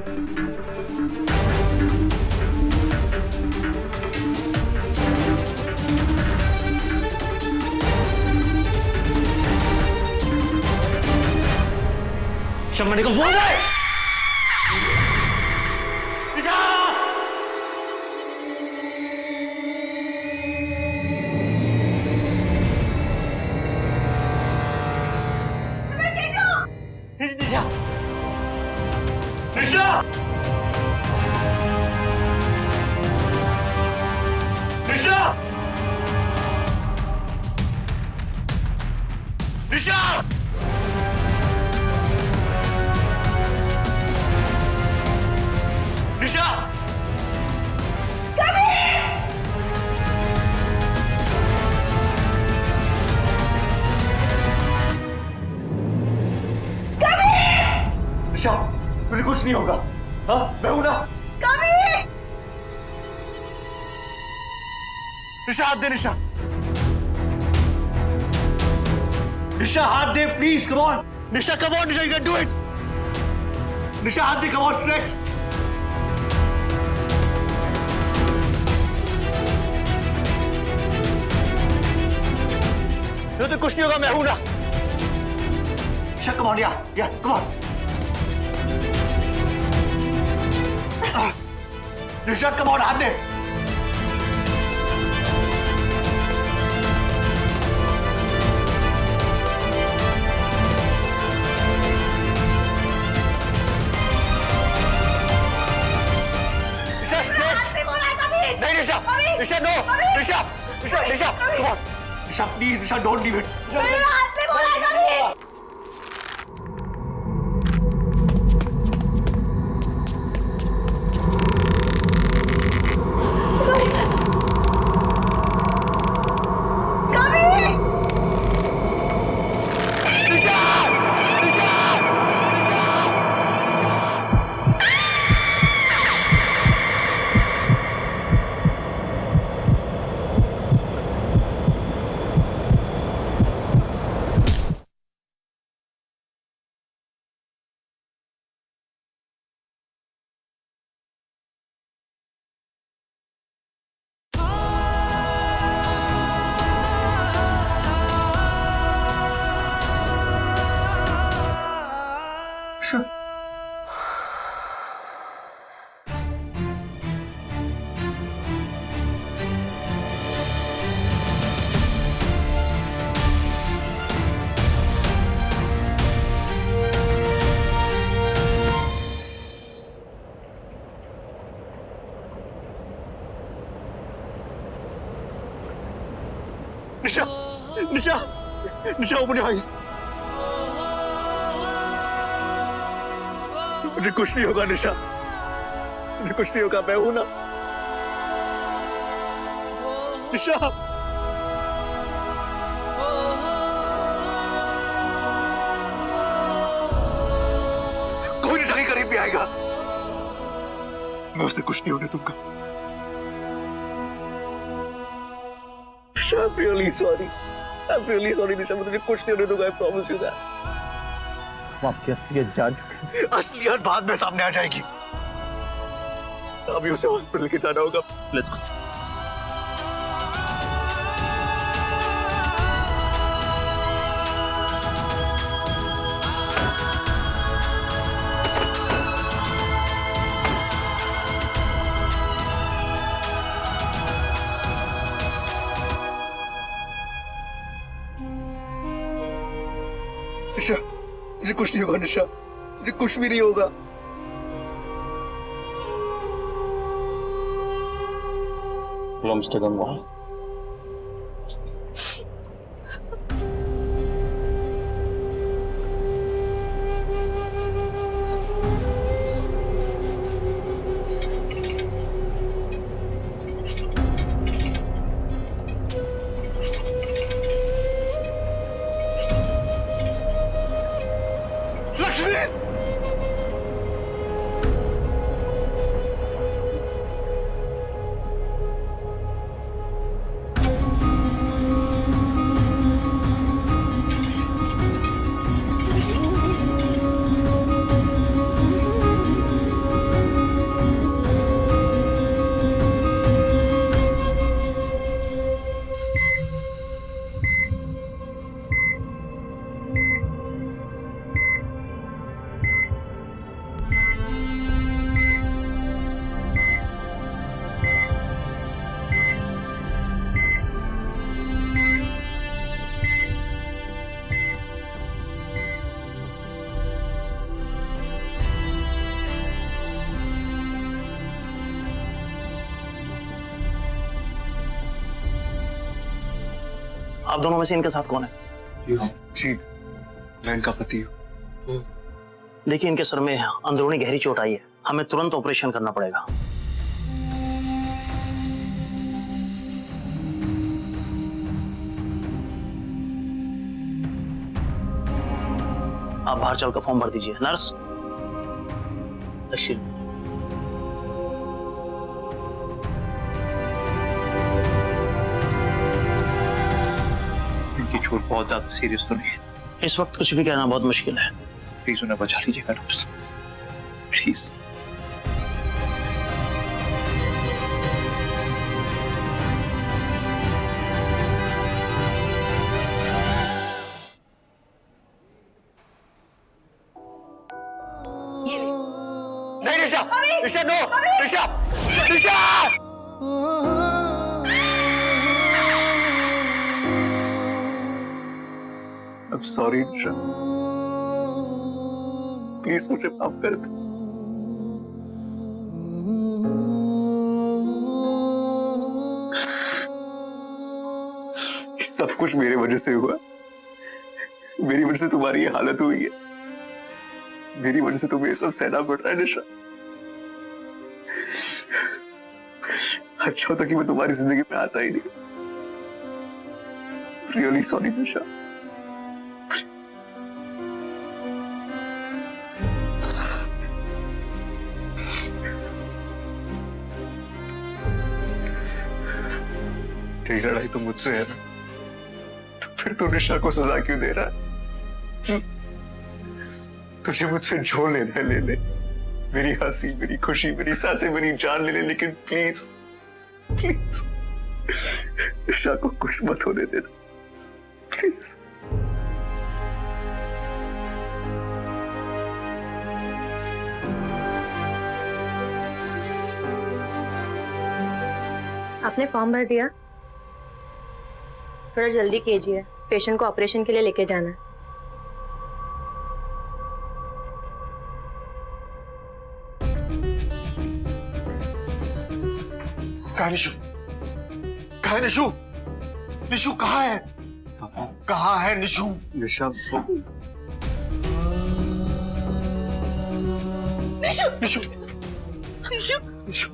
शम्मा को बोल रहा है निशा निशा निशा निशा निशा तुझे कुछ नहीं होगा। हाँ मैं हूं ना। निशा हाथ दे निशा। निशा हाथ दे please come on. Nisha come on Nisha you can do it. Nisha हाथ दे कम ऑन स्ट्रेच। तो कुछ नहीं होगा मैं हूं ना। निशा कम ऑन या कम ऑन। निशा कम ऑन हाथ दे। निशा स्ट्रेच। नहीं Nisha Nisha no Nisha Nisha Nisha come on Nisha please Nisha don't leave it. मेरा हाथ नहीं बोला कभी। Nisha Nisha Nisha open your eyes. मुझे कुछ नहीं होगा निशा मुझे कुछ नहीं होगा मैं हूं ना। निशा कोई निशा के करीब भी आएगा मैं उससे कुछ नहीं होने दूंगा। I'm really sorry. I'm really sorry निशा मैं तुझे कुछ नहीं होने दूंगा। I promise you that. हम आपकी असलियत जान चुके हैं। असलियत बाद में सामने आ जाएगी। अभी उसे हॉस्पिटल के जाना होगा। Let's go. निशा तुझे कुछ नहीं होगा निशा तुझे कुछ भी नहीं होगा। Mister Gangwal. आप दोनों में से इनके साथ कौन है? जी, मैं इनका पति हूँ। देखिए, इनके सर में अंदरूनी गहरी चोट आई है, हमें तुरंत ऑपरेशन करना पड़ेगा। आप बाहर चलकर फॉर्म भर दीजिए। नर्स, तशरीफ। इनकी चोट बहुत ज्यादा सीरियस तो नहीं है। इस वक्त कुछ भी कहना बहुत मुश्किल है। प्लीज उन्हें बचा लीजिएगा डॉक्टर साहब, प्लीज। नहीं Nisha, Nisha no, Nisha, Nisha. I'm sorry Nisha, please मुझे माफ कर दो। सब कुछ मेरे वजह से हुआ, मेरी वजह से तुम्हारी ये हालत हुई है, मेरी वजह से तुम्हें ये सब सहना पड़ रहा है निशा। अच्छा होता कि मैं तुम्हारी जिंदगी में आता ही नहीं। रियली सॉरी निशा। तेरी लड़ाई तो मुझसे है ना, तो फिर तू निशा को सजा क्यों दे रहा है? तुझे मुझसे जो लेना है ले ले, मेरी हंसी, मेरी खुशी, मेरी सांसें, मेरी जान ले ले, लेकिन प्लीज प्लीज निशा को कुछ मत होने देना, प्लीज। आपने फॉर्म भर दिया? थोड़ा जल्दी कीजिए, पेशेंट को ऑपरेशन के लिए लेके जाना है। कहाँ निशु? कहाँ निशु? निशु कहाँ है? कहाँ है निशु? निशा, निशु, निशु, निशु,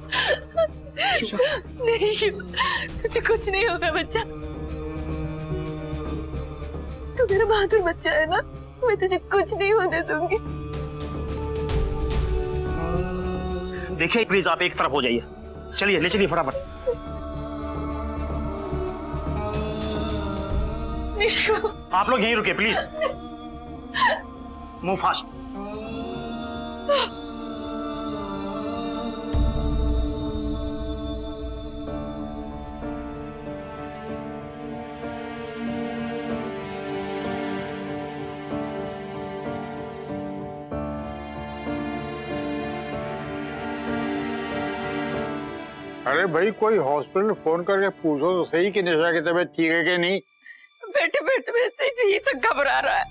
निशु, निशु, तुझे कुछ नहीं होगा बच्चा। तू मेरा बहादुर बच्चा है ना, मैं तुझे कुछ नहीं होने दूंगी। देखिए प्लीज, आप एक तरफ हो जाइए। चलिए, ले चलिए फटाफट। निशु, आप लोग यहीं रुके प्लीज। Move fast. अरे भाई, कोई हॉस्पिटल फोन करके पूछो तो सही कि निशा की तबीयत ठीक है कि नहीं। बैठे बैठे वैसे ही सब घबरा रहा है,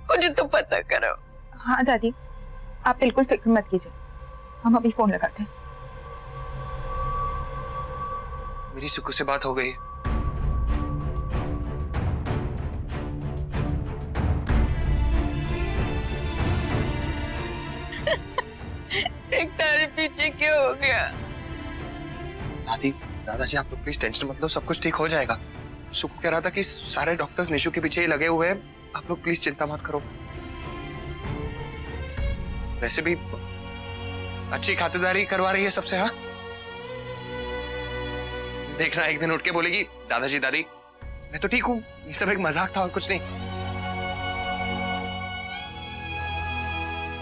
मुझे तो पता करो। हाँ दादी, आप बिल्कुल फिक्र मत कीजिए, हम अभी फोन लगाते हैं। मेरी सुकू से बात हो गई। एक तारे पीछे क्यों हो गया? दादी, दादाजी आप लोग प्लीज टेंशन मत लो, सब कुछ ठीक हो जाएगा। सुकू कह रहा था कि सारे डॉक्टर्स निशु के पीछे ही लगे हुए हैं, आप लोग प्लीज चिंता मत करो। वैसे भी अच्छी खातिरदारी करवा रही है सबसे। हाँ, देखना एक दिन उठ के बोलेगी, दादाजी दादी मैं तो ठीक हूँ, ये सब एक मजाक था और कुछ नहीं।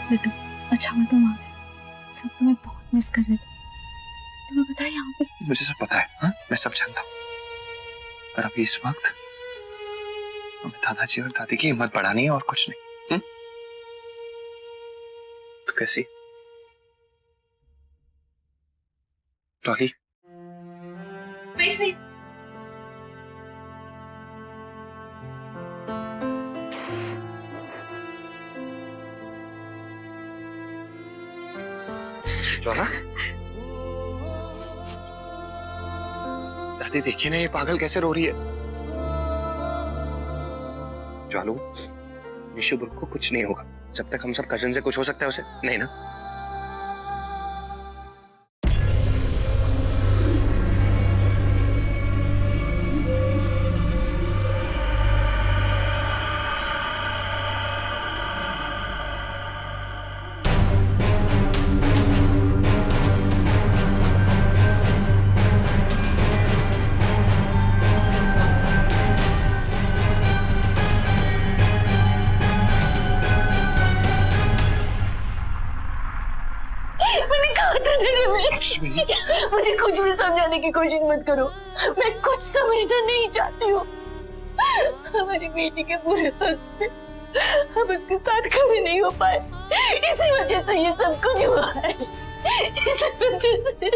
बेटू, अच्छा हुआ तुम आ गए, सब तुम्हें बहुत मिस कर रहे थे। तुम्हें पता है यहाँ पे? मुझे सब पता है, हाँ मैं सब जानता हूँ, पर अभी इस वक्त हमें दादाजी और दादी की हिम्मत बढ़ानी है और कुछ नहीं। तो कैसी डॉली? डॉला, दादी देखिए ना, ये पागल कैसे रो रही है। ज्वालू, निशु ब्रुक को कुछ नहीं होगा जब तक हम सब कजिन से कुछ हो सकता है उसे नहीं ना। मैंने कहा था तेरे में, मुझे कुछ भी समझाने की कोशिश मत करो, मैं कुछ समझना नहीं चाहती हूँ। हमारी बेटी के बुरे वक्त में हम उसके साथ खड़े नहीं हो पाए, इसी वजह से ये सब कुछ हुआ है, इसी वजह से।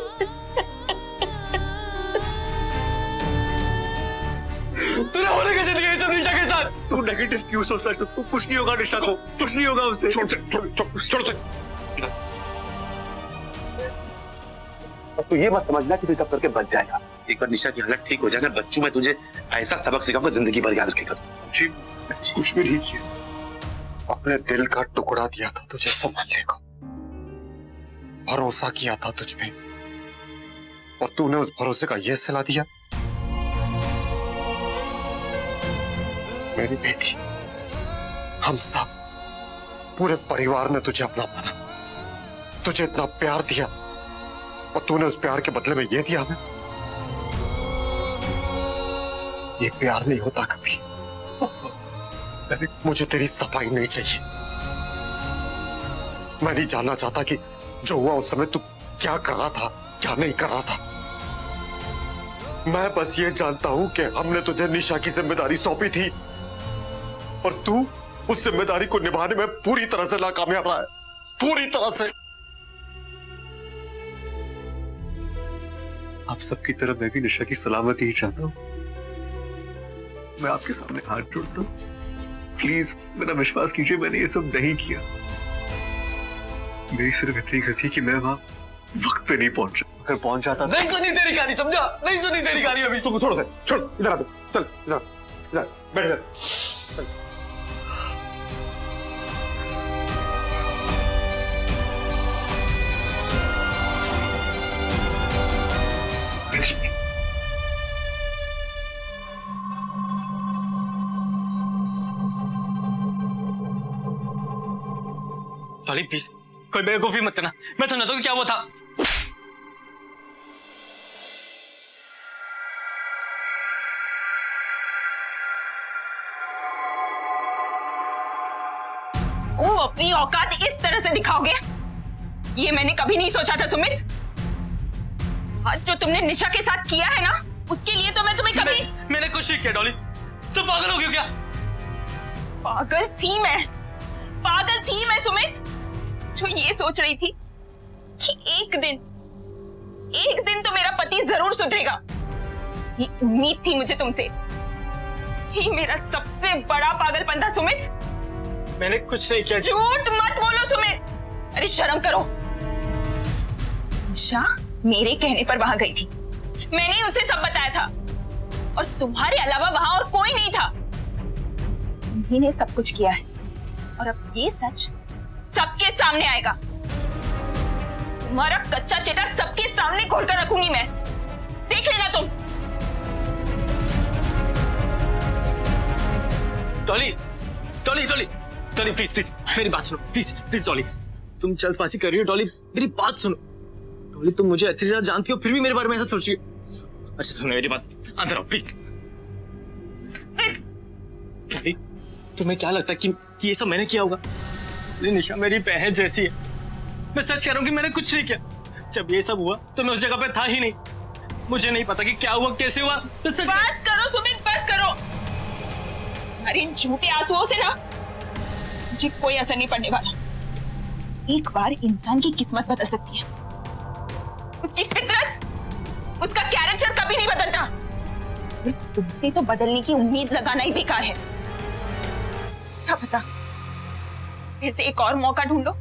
तूने होने कैसे दिया ये सब निशा के साथ? तू नेगेटिव क्यों सोच रहा है? तू कुछ नहीं होगा निशा को, कुछ नहीं होगा उससे। छोड़ तो ये मत समझना कि तू सब करके बच जाएगा। एक बार निशा की हालत ठीक हो जाए ना बच्चू, मैं तुझे ऐसा सबक सिखाऊंगा जिंदगी भर याद रखेगा। कुछ भी नहीं किया, अपने दिल का टुकड़ा दिया था तुझे संभालने को, भरोसा किया था तुझ पे, और तूने उस भरोसे का ये सिला दिया। मेरी बेटी, हम सब पूरे परिवार ने तुझे अपना माना, तुझे इतना प्यार दिया, और तूने उस प्यार के बदले में ये दिया हमें। ये प्यार नहीं होता कभी। मुझे तेरी सफाई नहीं चाहिए। मैं नहीं जानना चाहता कि जो हुआ उस समय तू क्या कर रहा था, क्या नहीं कर रहा था। मैं बस ये जानता हूं कि हमने तुझे निशा की जिम्मेदारी सौंपी थी, और तू उस जिम्मेदारी को निभाने में पूरी तरह से नाकामयाब रहा है, पूरी तरह से। आप सबकी तरह मैं भी निशा की सलामती ही चाहता हूं। मैं आपके सामने हाथ जोड़ता हूं, प्लीज मेरा विश्वास कीजिए, मैंने ये सब नहीं किया। मेरी सिर्फ इतनी गलती कि मैं वहां वक्त पे नहीं पहुंचा। अगर पहुंच जाता नहीं सुनी तेरी कहानी, समझा? नहीं सुनी तेरी कहानी अभी। छोड़ इधर आ, चल इधर बैठ इधर। डॉली प्लीज कोई बेवकूफी मत करना, मैं समझाता हूँ क्या हुआ था। ओ, अपनी औकात इस तरह से दिखाओगे, ये मैंने कभी नहीं सोचा था सुमित। आज जो तुमने निशा के साथ किया है ना, उसके लिए तो मैं तुम्हें कभी मैंने कुछ नहीं किया डॉली, तुम पागल हो गई हो क्या? पागल थी मैं सुमित, जो ये सोच रही थी कि एक दिन तो मेरा पति जरूर सुधरेगा। ये उम्मीद थी मुझे तुमसे। ये मेरा सबसे बड़ा पागलपन था सुमित। मैंने कुछ नहीं किया। झूठ मत बोलो सुमित, अरे शर्म करो। निशा मेरे कहने पर वहां गई थी, मैंने उसे सब बताया था, और तुम्हारे अलावा वहां और कोई नहीं था। तुम्ही सब कुछ किया है, और अब ये सच सबके सामने आएगा। तुम्हारा कच्चा चिटा सबके सामने खोलकर रखूंगी मैं, देख लेना तुम। डॉली डॉली डॉली डॉली प्लीज प्लीज मेरी बात सुनो, प्लीज प्लीज डॉली, तुम जल्दबाजी कर रही हो। डॉली मेरी बात सुनो। डॉली तुम मुझे अच्छी तरह जानती हो, फिर भी मेरे बारे में ऐसा सोच रही हो। अच्छा सुनो मेरी बात, अंदर आओ प्लीज। डॉली तुम्हें क्या लगता है कि ये सब मैंने किया होगा? निशा मेरी बहन जैसी है, मैं सच कह रहा हूँ कि मैंने कुछ नहीं किया। जब ये सब हुआ तो मैं उस जगह पे था ही नहीं, मुझे नहीं पता कि क्या हुआ, कैसे हुआ। तो बस करो सुमित, बस करो। अरे झूठे आंसुओं से ना मुझे कोई असर नहीं पड़ने वाला। एक बार इंसान की किस्मत बदल सकती है, उसकी फितरत, उसका कैरेक्टर कभी नहीं बदलता। तुमसे तो बदलने की उम्मीद लगाना ही बेकार है। क्या पता फिर से एक और मौका ढूंढो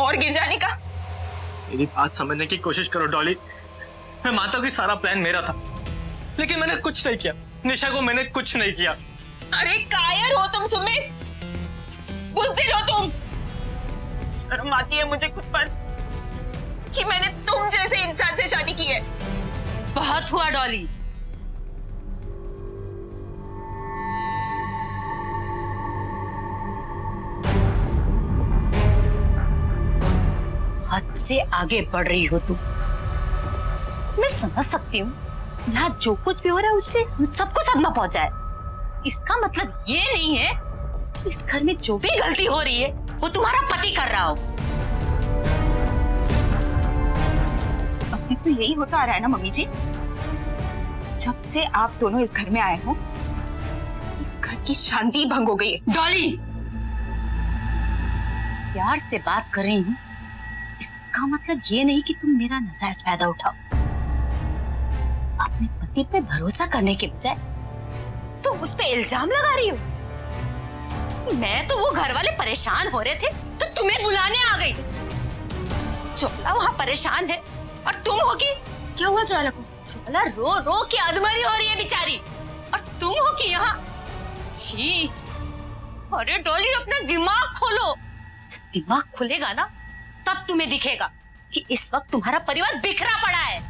और गिर जाने का। मेरी बात समझने की कोशिश करो डॉली, मैं मानता हूँ कि सारा प्लान मेरा था, लेकिन मैंने कुछ नहीं किया। निशा को मैंने कुछ नहीं किया। अरे कायर हो तुम सुमित, बुज़दिल हो तुम। शर्म आती है मुझे खुद पर कि मैंने तुम जैसे इंसान से शादी की है। बहुत हुआ डॉली। हद से आगे बढ़ रही हो तुम। मैं समझ सकती हूँ यहाँ जो कुछ भी हो रहा है उससे हम सबको सदमा पहुंचा है। इसका मतलब ये नहीं है कि इस घर में जो भी गलती हो रही है वो तुम्हारा पति कर रहा हो। अब तक तो यही होता आ रहा है ना मम्मी जी। जब से आप दोनों इस घर में आए हो, इस घर की शांति भंग हो गई है। डॉली, प्यार से बात कर रही हूँ, इसका मतलब ये नहीं कि तुम मेरा नजायज फायदा उठाओ। अपने पति पे भरोसा करने के बजाय तुम उस पे इल्जाम लगा रही हो। मैं तो वो घर वाले परेशान हो रहे थे तो तुम्हें बुलाने आ गई। ज्वाला वहाँ परेशान है और तुम होगी। क्या हुआ ज्वाला को? ज्वाला रो रो के अधमरी हो रही है बेचारी, और तुम हो कि यहाँ। छी, अरे डॉली अपना दिमाग खोलो। जब दिमाग खुलेगा ना तब तुम्हें दिखेगा कि इस वक्त तुम्हारा परिवार बिखरा पड़ा है।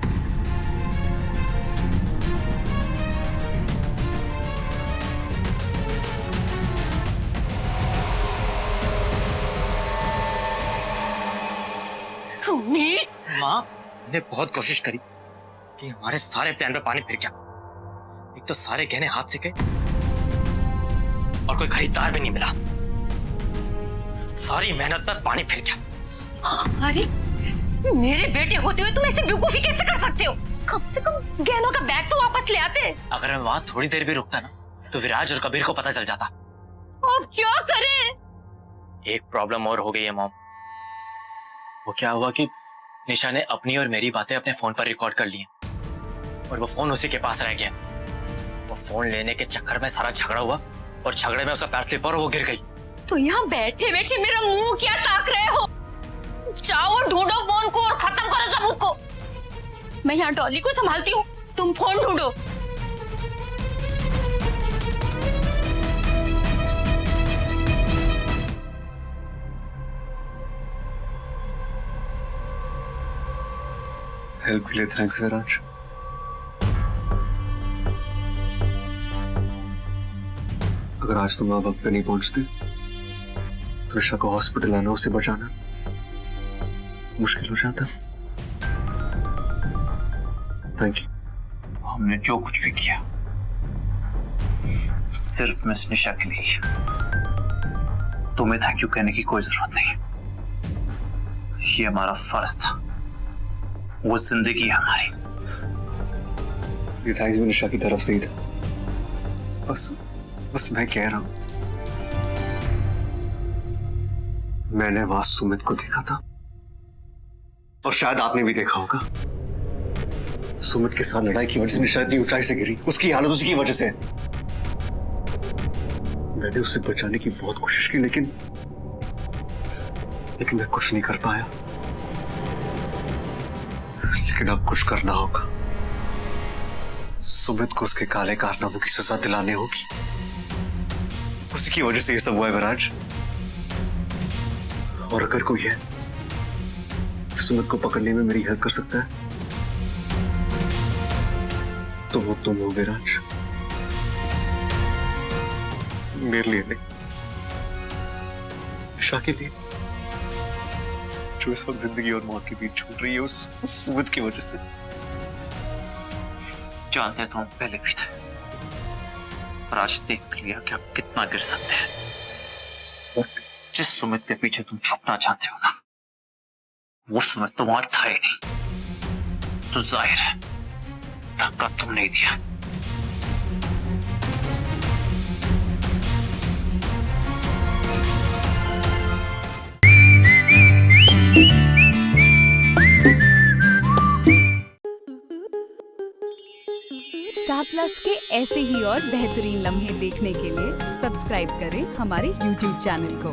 सुमित, माँ, मैंने बहुत कोशिश करी कि हमारे सारे प्लान पे पानी फिर गया। एक तो सारे गहने हाथ से गए और कोई खरीदार भी नहीं मिला। सारी मेहनत पर पानी फिर गया। अरे मेरे बेटे होते हुए तुम ऐसे बेवकूफी कैसे कर सकते हो? कम से कम गहनों का बैग तो वापस ले आते। अगर मैं वहां थोड़ी देर भी रुकता ना तो विराज और कबीर को पता चल जाता। अब क्या करें? एक प्रॉब्लम और हो गई है मॉम। वो क्या हुआ कि निशा ने अपनी और मेरी बातें अपने फोन पर रिकॉर्ड कर ली हैं और वो फोन उसी के पास रह गया। वो फोन लेने के चक्कर में सारा झगड़ा हुआ और झगड़े में उसका पैर स्लिप और वो गिर गई। तो यहाँ बैठे बैठे मेरा मुंह क्या ताक रहे हो? जाओ ढूंढो फोन को और खत्म करो सबूत को। मैं यहाँ डॉली को संभालती हूँ, तुम फोन ढूंढो। हेल्प के लिए थैंक्स विराज। अगर आज तुम वक्त पे नहीं पहुंचते तो ऋषा को हॉस्पिटल आना, उसे बचाना मुश्किल हो जाता। Thank you. हमने जो कुछ भी किया सिर्फ मिस निशा के लिए। तुम्हें थैंक यू कहने की कोई जरूरत नहीं। ये हमारा फर्ज था, वो जिंदगी है हमारी। ये थैंक्स भी निशा की तरफ से ही था। बस मैं कह रहा हूं, मैंने वहां सुमित को देखा था और शायद आपने भी देखा होगा। सुमित के साथ लड़ाई की वजह से निशा इतनी ऊंचाई से गिरी, उसकी हालत उसी की वजह से। मैंने उसे बचाने की बहुत कोशिश की लेकिन मैं कुछ नहीं कर पाया। लेकिन अब कुछ करना होगा। सुमित को उसके काले कारनामों की सजा दिलानी होगी। उसी की वजह से ये सब हुआ है विराज। और अगर कोई है सुमित को पकड़ने में मेरी हेल्प कर सकता है तो वो तुम हो विराज। मेरे लिए नहीं, निशा के लिए, जो इस वक्त जिंदगी और मौत के बीच छूट रही है उस सुमित की वजह से। जानते तो हम पहले भी थे, पर आज देख लिया कि आप कितना गिर सकते हैं। और जिस सुमित के पीछे तुम छुपना चाहते हो ना, वो सुमित तो वहां था ही नहीं। तो जाहिर है धक्का तुमने ही दिया। स्टार प्लस के ऐसे ही और बेहतरीन लम्हे देखने के लिए सब्सक्राइब करें हमारे YouTube चैनल को।